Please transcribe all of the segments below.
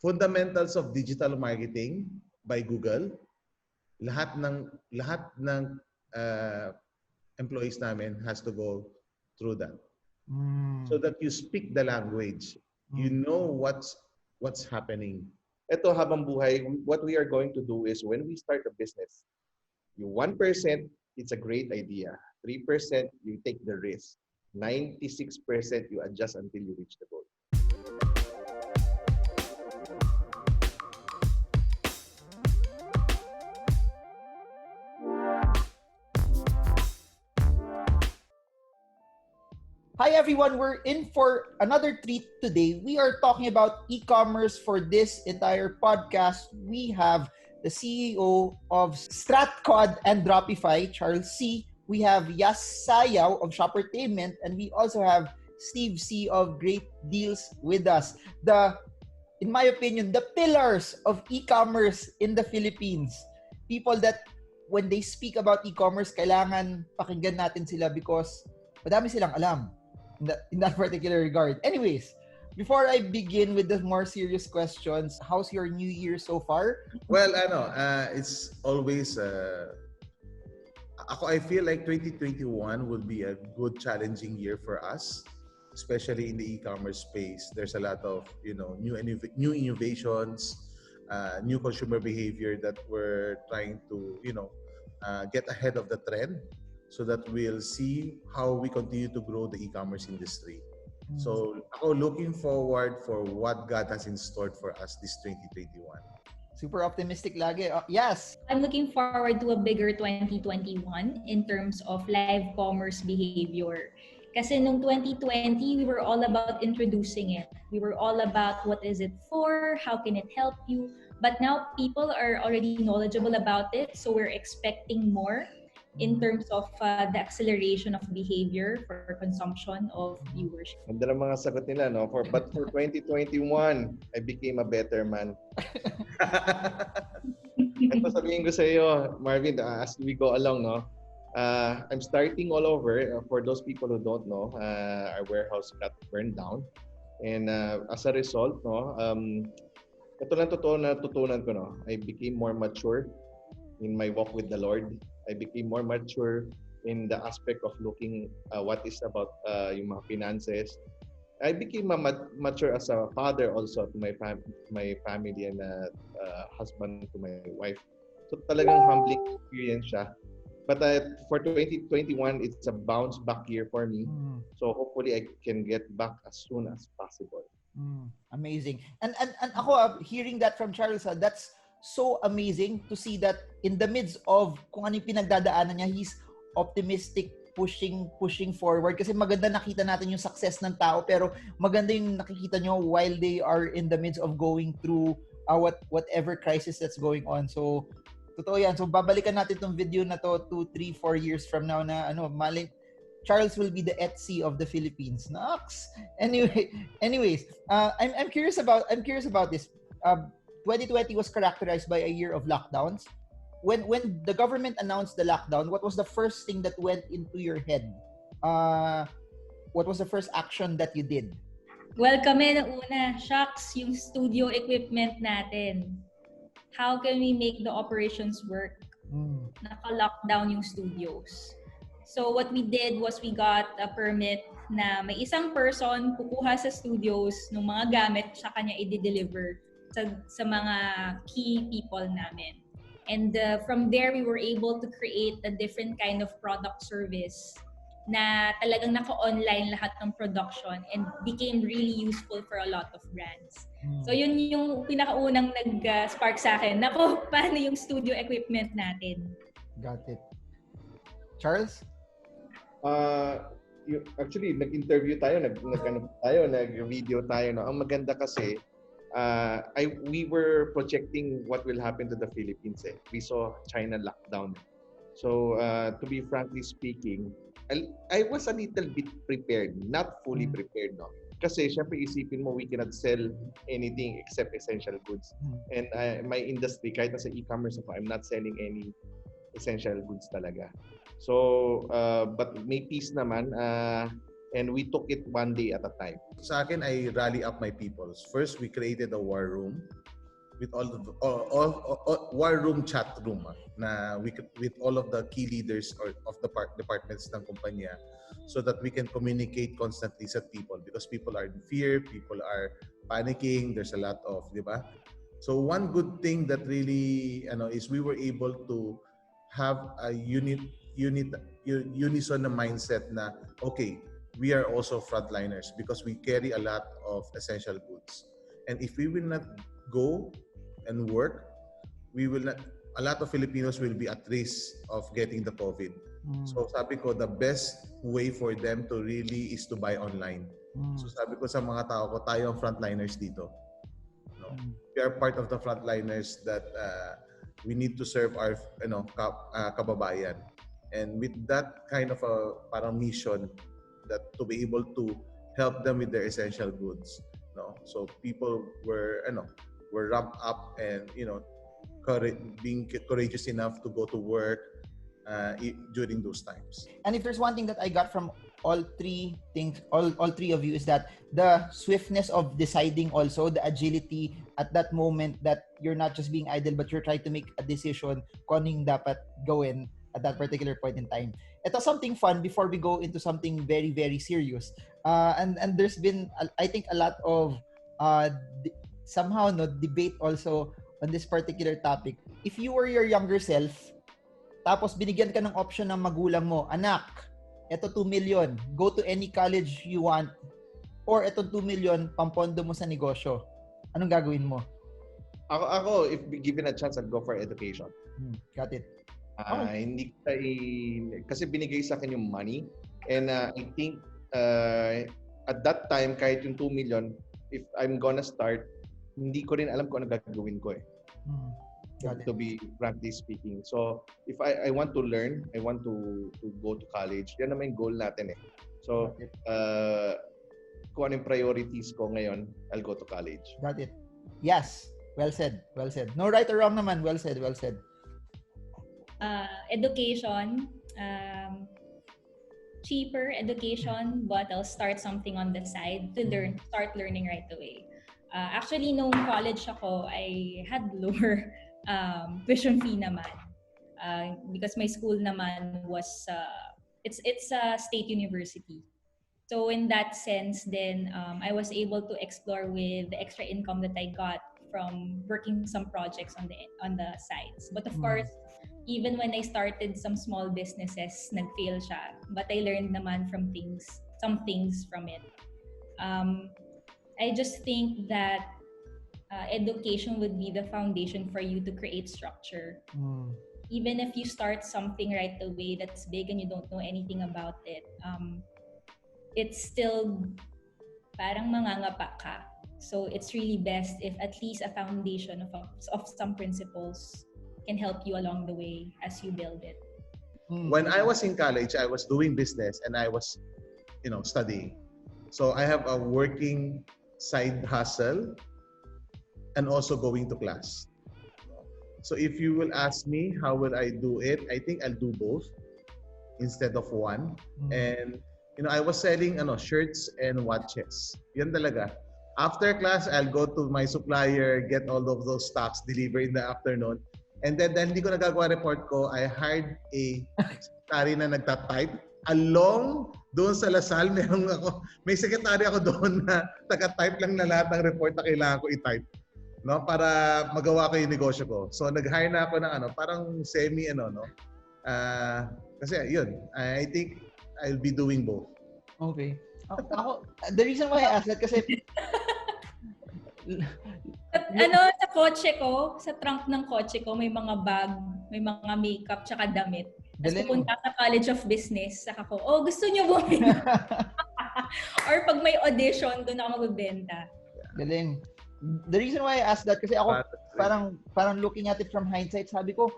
Fundamentals of Digital Marketing by Google. Lahat ng employees namin has to go through that. So that you speak the language. You know what's happening. Ito habang buhay, what we are going to do is when we start a business, you 1%, it's a great idea. 3%, you take the risk. 96%, you adjust until you reach the goal. Hi everyone, we're in for another treat today. We are talking about e-commerce for this entire podcast. We have the CEO of StratQuad and Dropify, Charles C. We have Yas Soyao of Shopertainment, and we also have Steve C. of Great Deals with us. In my opinion, the pillars of e-commerce in the Philippines. People that when they speak about e-commerce, kailangan pakinggan natin sila because madami silang alam in that particular regard. Anyways, before I begin with the more serious questions, how's your new year so far? Well, it's always I feel like 2021 will be a good challenging year for us, especially in the e-commerce space. There's a lot of, new innovations, new consumer behavior that we're trying to, get ahead of the trend, so that we'll see how we continue to grow the e-commerce industry. So ako looking forward for what God has in store for us this 2021. Super optimistic lagi. Yes. I'm looking forward to a bigger 2021 in terms of live commerce behavior. Kasi nung 2020, we were all about introducing it. We were all about what is it for, how can it help you. But now people are already knowledgeable about it, so we're expecting more in terms of the acceleration of behavior for consumption of viewership. Ganda ng mga sagot nila, no? But for 2021, I became a better man. Ito sabihin ko sa iyo, Marvin, as we go along, no? I'm starting all over. For those people who don't know, our warehouse got burned down. And as a result, no, ito lang totoo na tutunan ko, no? I became more mature in my walk with the Lord. I became more mature in the aspect of looking what is about yung mga finances. I became mature as a father also to my family and husband to my wife. So talagang humbling experience siya. But for 2021, it's a bounce back year for me. So hopefully I can get back as soon as possible. Amazing. And ako, hearing that from Charles, that's so amazing to see that in the midst of kung ano yung pinagdadaanan niya, he's optimistic, pushing forward. Kasi maganda nakita natin yung success ng tao, pero maganda yung nakikita nyo while they are in the midst of going through whatever crisis that's going on. So, totoo yan. So, babalikan natin tong video na to 2, 3, 4 years from now na Charles will be the Etsy of the Philippines. Nox. Anyways, I'm curious about this. 2020 was characterized by a year of lockdowns. When the government announced the lockdown, what was the first thing that went into your head? What was the first action that you did? Well, kami na una, shucks, yung studio equipment natin. How can we make the operations work? Naka-lockdown yung studios. So what we did was we got a permit na may isang person kukuha sa studios ng mga gamit sa kanya i-deliver sa mga key people namin. And from there, we were able to create a different kind of product service na talagang naka-online lahat ng production and became really useful for a lot of brands. So yun yung pinakaunang nag-spark sa akin. Nako, paano yung studio equipment natin? Got it. Charles? Actually, nag-interview tayo, nag-video tayo. No? Ang maganda kasi, we were projecting what will happen to the Philippines. We saw China lockdown. So, to be frankly speaking, I was a little bit prepared, not fully prepared, no? Kasi syempre isipin mo, we cannot sell anything except essential goods. And my industry, kahit nasa e-commerce ako, I'm not selling any essential goods talaga. So, but may peace naman. And we took it one day at a time. Sa akin, I rally up my peoples. First, we created a war room with all war room chat room na with all of the key leaders of the departments ng kumpanya, so that we can communicate constantly sa people, because people are in fear, people are panicking, there's a lot of, di ba? So one good thing that really is we were able to have a unison na mindset na, okay, we are also frontliners because we carry a lot of essential goods, and if we will not go and work, we will not, a lot of Filipinos will be at risk of getting the COVID. So sabi ko, the best way for them to really is to buy online. So sabi ko sa mga tao ko, tayo ang frontliners dito. No? We are part of the frontliners that we need to serve our kababayan. And with that kind of a parang mission, that to be able to help them with their essential goods. No? So people were ramped up and being courageous enough to go to work during those times. And if there's one thing that I got from all three things, all three of you, is that the swiftness of deciding, also the agility at that moment, that you're not just being idle but you're trying to make a decision kung anong dapat gawin at that particular point in time. Ito something fun before we go into something very, very serious. And there's been, I think, a lot of somehow debate also on this particular topic. If you were your younger self, tapos binigyan ka ng option ng magulang mo, anak, eto 2 million, go to any college you want, or eto 2 million, pampondo mo sa negosyo, anong gagawin mo? Ako, if given a chance, I'd go for education. Got it. Hindi kasi binigay sa akin yung money, and I think at that time, kahit yung 2 million, if I'm gonna start, hindi ko rin alam kung ano gagawin ko to be frankly speaking. So if I want to learn, I want to go to college, yan naman yung goal natin So kung ano yung priorities ko ngayon, I'll go to college. Got it. Yes, well said. No right or wrong naman. Well said. Education, cheaper education, but I'll start something on the side to start learning right away. Actually, nung college ako, I had lower tuition fee naman. Because my school naman was, it's a state university. So in that sense, then I was able to explore with the extra income that I got from working some projects on the sides. But of course, even when I started some small businesses, nag-fail siya. But I learned naman some things from it. I just think that education would be the foundation for you to create structure. Even if you start something right away that's big and you don't know anything about it, it's still parang mangangapa ka. So it's really best if at least a foundation of some principles can help you along the way as you build it. When I was in college, I was doing business and I was, studying. So I have a working side hustle and also going to class. So if you will ask me how will I do it, I think I'll do both instead of one. And I was selling shirts and watches. Yan talaga. After class, I'll go to my supplier, get all of those stocks, deliver in the afternoon. And then dahil hindi ko nagagawa report ko, I hired a secretary na nagtatype. Along doon sa Lasal, may secretary ako doon na taga-type lang na lahat ng report na kailangan ko i-type. No? Para magawa ko yung negosyo ko. So nag-hire na ako ng parang semi kasi yun, I think I'll be doing both. Okay. Ako, the reason why I asked that kasi sa kotse ko, sa trunk ng kotse ko, may mga bag, may mga makeup, tsaka damit. Tapos pupunta sa College of Business, saka ko, gusto niyo bumili? Or pag may audition, doon ako magbenta. Galing. The reason why I asked that, kasi ako, parang looking at it from hindsight, sabi ko,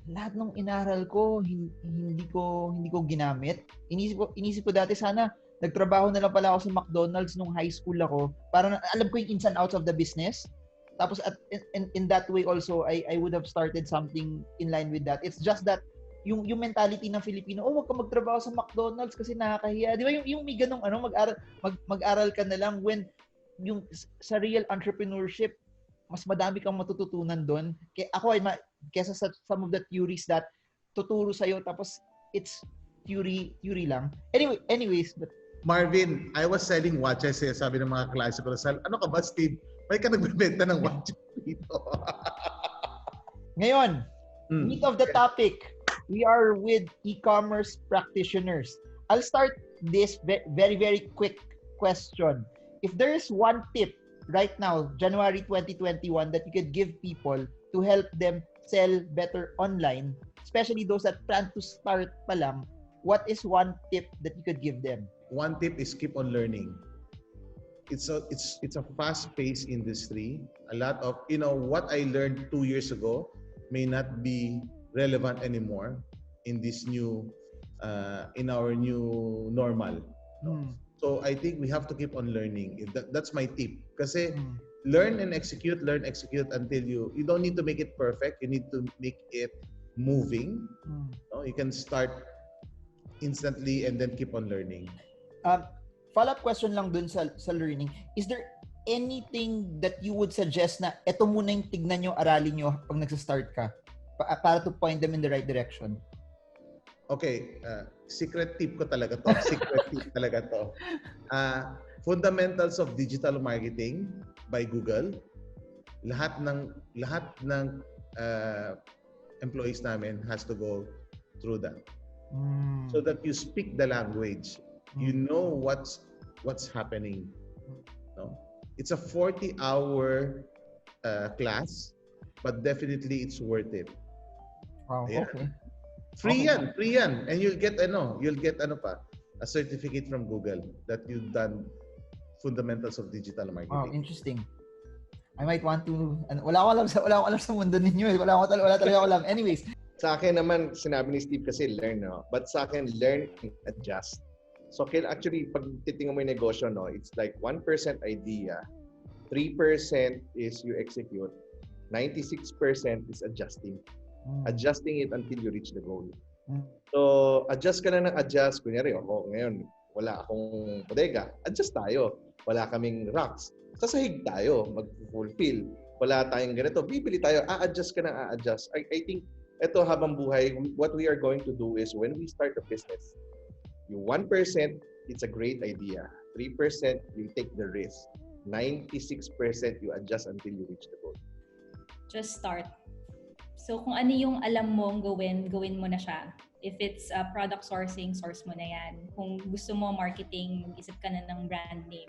lahat ng inaral ko, hindi ko ginamit. Inisip ko dati, sana nagtrabaho na lang pala ako sa McDonald's nung high school ako. Parang alam ko yung ins and outs of the business. Tapos in that way also, I would have started something in line with that. It's just that yung mentality ng Filipino, oh, wag ka magtrabaho sa McDonald's kasi nakakahiya. Di ba yung may ganung mag-aral ka na lang when yung sa real entrepreneurship, mas madami kang matututunan doon. Kaya ako kesa sa some of the theories that tuturo sa'yo tapos it's theory lang. Anyways, but Marvin, I was selling watches eh. Sabi ng mga klase ko, ano ka ba, Steve? May ka nagbebenta ng watches dito. Ngayon, meat of the topic. We are with e-commerce practitioners. I'll start this very, very quick question. If there is one tip right now, January 2021, that you could give people to help them sell better online, especially those that plan to start pa lang, what is one tip that you could give them? One tip is keep on learning. It's a fast-paced industry. A lot of, what I learned 2 years ago may not be relevant anymore in this new in our new normal. So I think we have to keep on learning. That's my tip. Kasi learn and execute until you don't need to make it perfect. You need to make it moving. You can start instantly and then keep on learning. Follow-up question lang dun sa learning. Is there anything that you would suggest na eto muna yung tignan nyo, aralin nyo pag nagsa-start ka para to point them in the right direction? Okay, secret tip ko talaga to. Fundamentals of Digital Marketing by Google. Lahat ng employees namin has to go through that. So that you speak the language. You know what's happening. No? It's a 40-hour class, but definitely it's worth it. Wow, yeah. Okay. Free yan. And you'll get a certificate from Google that you've done fundamentals of digital marketing. Wow, interesting. I might want to wala ko alam sa mundo ninyo. Wala talaga alam. Anyways, sa akin naman sinabi ni Steve kasi learn, no? But sa akin learn and adjust. So actually pag titingnan mo yung negosyo, no, it's like 1% idea, 3% is you execute, 96% is adjusting. Adjusting it until you reach the goal. So, adjust ka na ng adjust. Kunyari, ngayon, wala akong bodega. Adjust tayo. Wala kaming racks. Sasahig tayo. Mag-fulfill. Wala tayong ganito. Bibili tayo. A-adjust ka na a-adjust. I think, ito habang buhay, what we are going to do is when we start a business, yung 1%, it's a great idea. 3%, you take the risk. 96%, you adjust until you reach the goal. Just start. So kung ano yung alam mong gawin mo na siya. If it's product sourcing, source mo na yan. Kung gusto mo marketing, isip ka na ng brand name.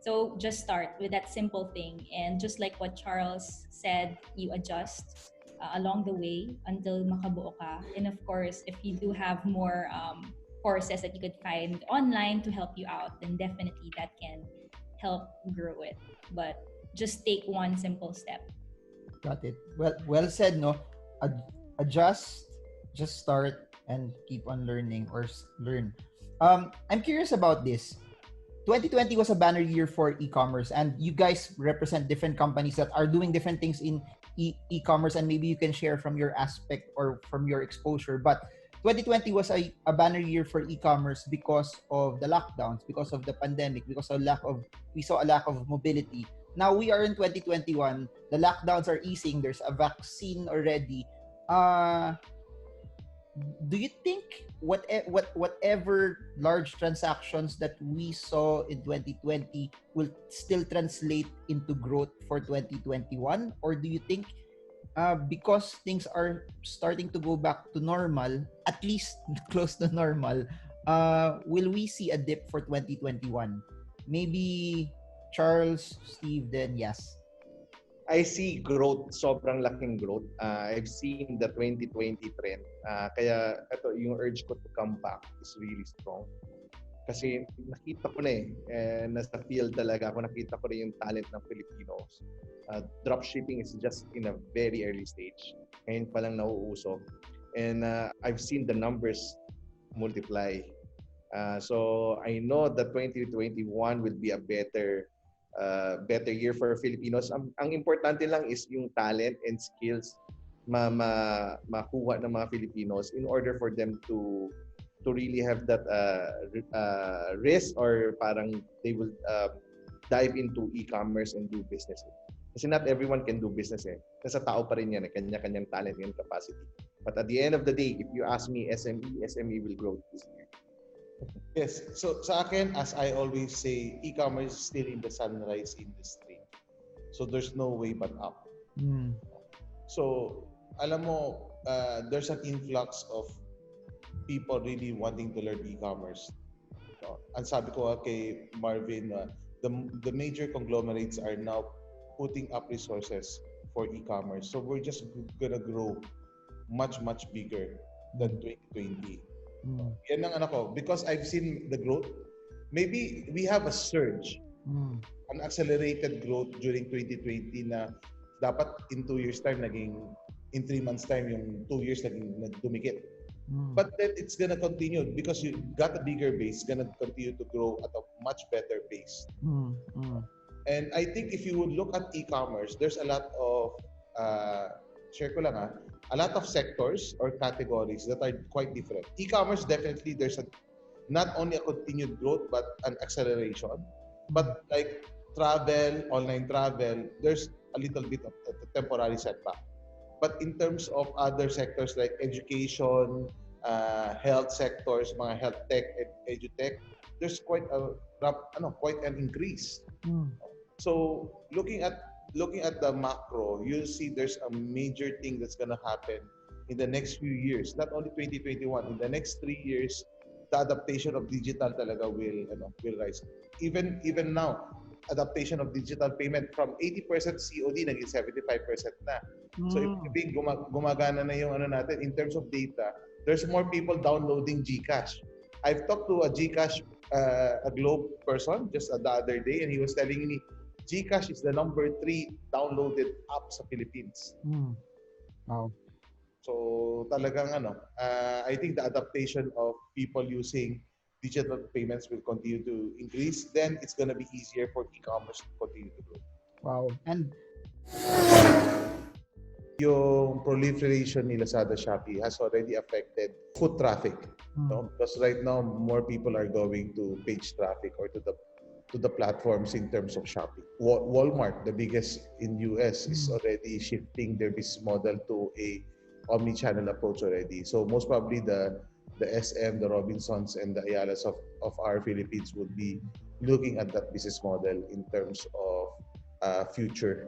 So just start with that simple thing. And just like what Charles said, you adjust along the way until makabuo ka. And of course, if you do have more courses that you could find online to help you out, then definitely that can help grow it. But just take one simple step. Got it. Well said, no? Adjust, just start, and keep on learning or learn. I'm curious about this. 2020 was a banner year for e-commerce, and you guys represent different companies that are doing different things in e-commerce, and maybe you can share from your aspect or from your exposure. But 2020 was a banner year for e-commerce because of the lockdowns, because of the pandemic, because of we saw a lack of mobility. Now we are in 2021. The lockdowns are easing. There's a vaccine already. Do you think whatever large transactions that we saw in 2020 will still translate into growth for 2021? Or do you think because things are starting to go back to normal, at least close to normal, will we see a dip for 2021? Maybe Charles, Steve, then Yas. I see growth, sobrang laking growth. I've seen the 2020 trend. Kaya ito, yung urge ko to come back is really strong. Kasi nakita ko na nasa field talaga ako, nakita ko na yung talent ng Filipinos. Dropshipping is just in a very early stage. Ngayon pa lang nauuso. And I've seen the numbers multiply. So I know that 2021 will be a better year for Filipinos. Ang importante lang is yung talent and skills makuha ng mga Filipinos in order for them to really have that risk, or parang they will dive into e-commerce and do business. Kasi not everyone can do business eh. Nasa tao pa rin yan, kanya-kanyang talent and capacity. But at the end of the day, if you ask me, SME will grow this year. Yes. So sa akin, as I always say, e-commerce is still in the sunrise industry. So there's no way but up. So alam mo, there's an influx of people really wanting to learn e-commerce. So, ang sabi ko kay Marvin, the major conglomerates are now putting up resources for e-commerce. So we're just gonna grow much bigger than 2020. Yan ang because I've seen the growth. Maybe we have a surge, an accelerated growth during 2020 na dapat in 2 years time in 3 months time yung 2 years dumikit. But then it's gonna continue because you got a bigger base, gonna continue to grow at a much better pace. And I think if you would look at e-commerce, there's a lot of share ko lang a lot of sectors or categories that are quite different. E-commerce, definitely there's not only a continued growth but an acceleration. But like travel, online travel, there's a little bit of a temporary setback. But in terms of other sectors like education, health sectors, mga health tech, edutech, there's quite an increase. So looking at the macro, you'll see there's a major thing that's gonna happen in the next few years. Not only 2021, in the next 3 years, the adaptation of digital talaga will rise. Even now, adaptation of digital payment from 80% COD naging 75% na. So if gumagana na yung natin in terms of data, there's more people downloading GCash. I've talked to a GCash a Globe person just the other day, and he was telling me GCash is the number 3 downloaded app sa Philippines. Wow. So talagang I think the adaptation of people using digital payments will continue to increase. Then it's gonna be easier for e-commerce to continue to grow. Wow. And yung proliferation ni Lazada, Shopee has already affected foot traffic. Because right now more people are going to page traffic or to the platforms in terms of shopping. Walmart, the biggest in US, is already shifting their business model to a omni-channel approach already. So most probably the SM, the Robinsons, and the Ayalas of our Philippines would be looking at that business model in terms of future.